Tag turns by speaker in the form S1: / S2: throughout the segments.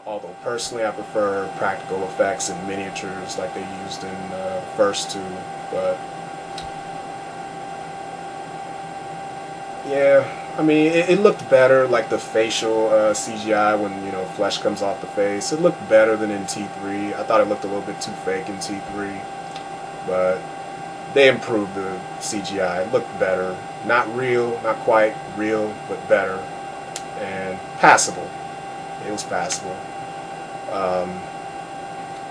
S1: Although personally I prefer practical effects and miniatures like they used in the first two. But yeah, I mean, it looked better, like the facial CGI when, you know, flesh comes off the face. It looked better than in T3. I thought it looked a little bit too fake in T3, but they improved the CGI. It looked better. Not real, not quite real, but better. And passable. It was passable. Um,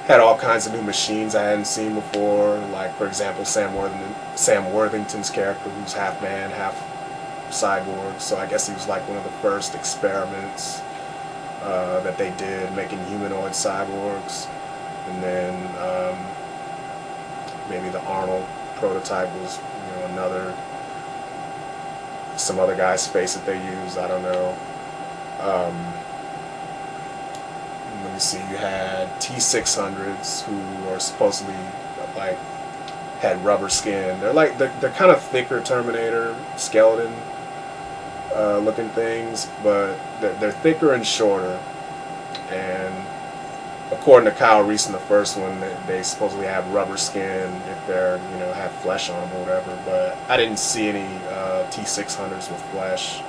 S1: had all kinds of new machines I hadn't seen before, like, for example, Sam Worthington's character, who's half man, half cyborg, so I guess he was like one of the first experiments that they did, making humanoid cyborgs. And then maybe the Arnold prototype was, you know, some other guy's face that they used. I don't know. Let me see. You had T600s who are supposedly like had rubber skin. They're kind of thicker Terminator skeleton looking things, but they're thicker and shorter. And according to Kyle Reese in the first one, they supposedly have rubber skin if they're, you know, have flesh on them or whatever. But I didn't see any T600s with flesh.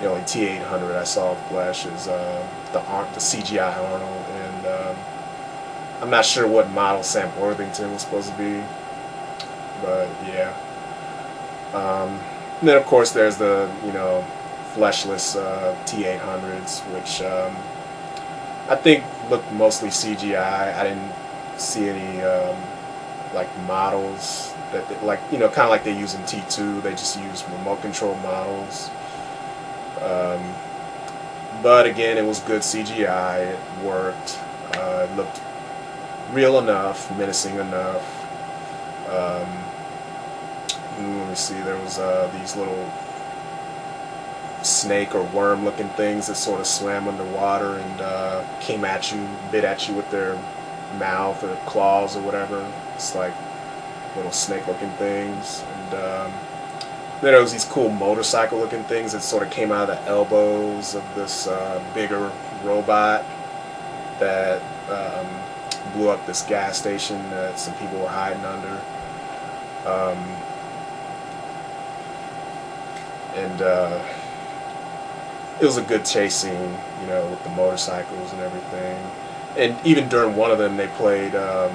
S1: The only T800 I saw with flesh is the CGI Arnold, and I'm not sure what model Sam Worthington was supposed to be, but yeah. And then of course there's the, you know, fleshless T800s, which I think looked mostly CGI. I didn't see any like models that like, you know, kind of like they use in T2. They just use remote control models. But again, it was good CGI. It worked. It looked real enough, menacing enough. Let me see. There was these little snake or worm-looking things that sort of swam underwater and came at you, bit at you with their mouth or claws or whatever. It's like little snake-looking things. And then there was these cool motorcycle-looking things that sort of came out of the elbows of this bigger robot that blew up this gas station that some people were hiding under. And it was a good chase scene, you know, with the motorcycles and everything. And even during one of them, they played that,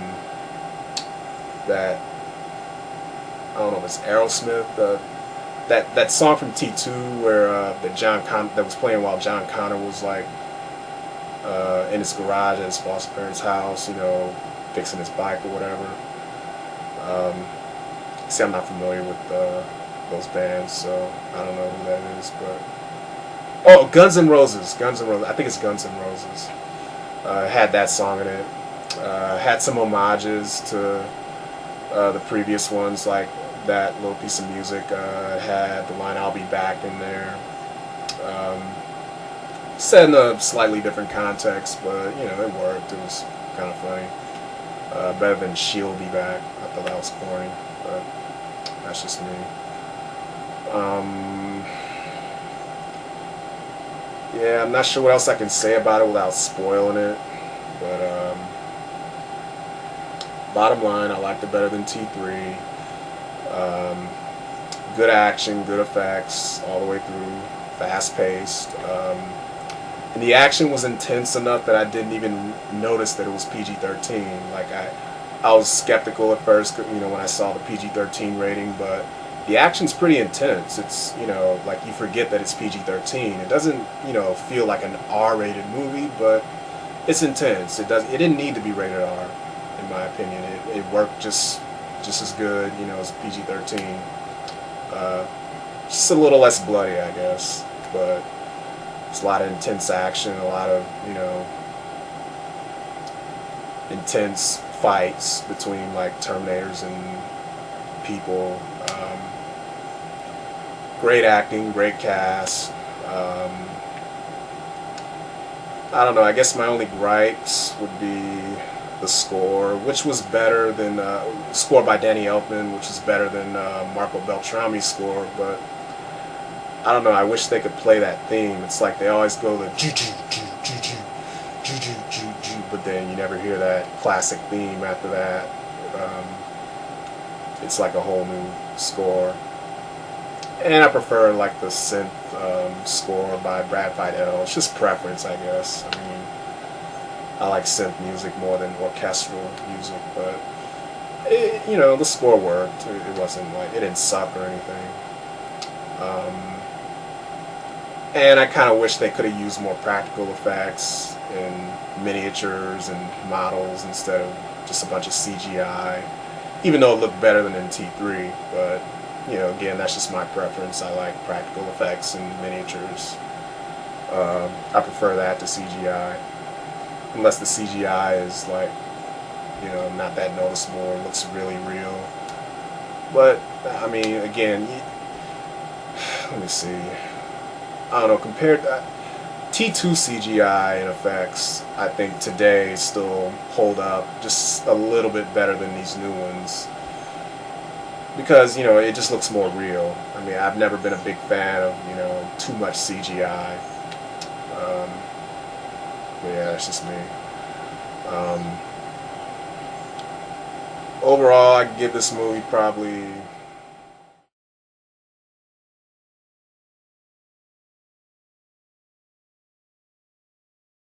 S1: I don't know if it's Aerosmith, that song from T2 where that was playing while John Connor was like in his garage at his foster parents' house, you know, fixing his bike or whatever. See, I'm not familiar with those bands, so I don't know who that is, but oh, Guns N' Roses. I think it's Guns N' Roses. Had that song in it. Had some homages to the previous ones, like that little piece of music had the line "I'll be back" in there. Said in a slightly different context, but you know, it worked. It was kind of funny. Better than "She'll be back." I thought that was corny, but that's just me. Yeah, I'm not sure what else I can say about it without spoiling it, but bottom line, I liked it better than T3. Good action, good effects all the way through, fast-paced. And the action was intense enough that I didn't even notice that it was PG-13. Like I was skeptical at first, you know, when I saw the PG-13 rating, but the action's pretty intense. It's, you know, like you forget that it's PG-13. It doesn't, you know, feel like an R-rated movie, but it's intense. It didn't need to be rated R, in my opinion. It worked just as good, you know, as PG-13. Just a little less bloody, I guess, but it's a lot of intense action, a lot of, you know, intense fights between like Terminators and people. Great acting, great cast. I don't know, I guess my only gripes would be the score, which was better than score by Danny Elfman, which is better than Marco Beltrami's score, but I don't know, I wish they could play that theme. It's like they always go the then you never hear that classic theme after that. Um, it's like a whole new score. And I prefer like the synth score by Brad Fiedel. It's just preference, I guess. I mean, I like synth music more than orchestral music, but you know, the score worked. It wasn't like it didn't suck or anything. And I kind of wish they could have used more practical effects and miniatures and models instead of just a bunch of CGI. Even though it looked better than in T3, but you know, again, that's just my preference. I like practical effects and miniatures. I prefer that to CGI, unless the CGI is like, you know, not that noticeable or looks really real. But I mean, again, let me see. I don't know. Compared to T2 CGI and effects, I think today still hold up just a little bit better than these new ones. Because, you know, it just looks more real. I mean, I've never been a big fan of, you know, too much CGI. But yeah, that's just me. Overall, I give this movie probably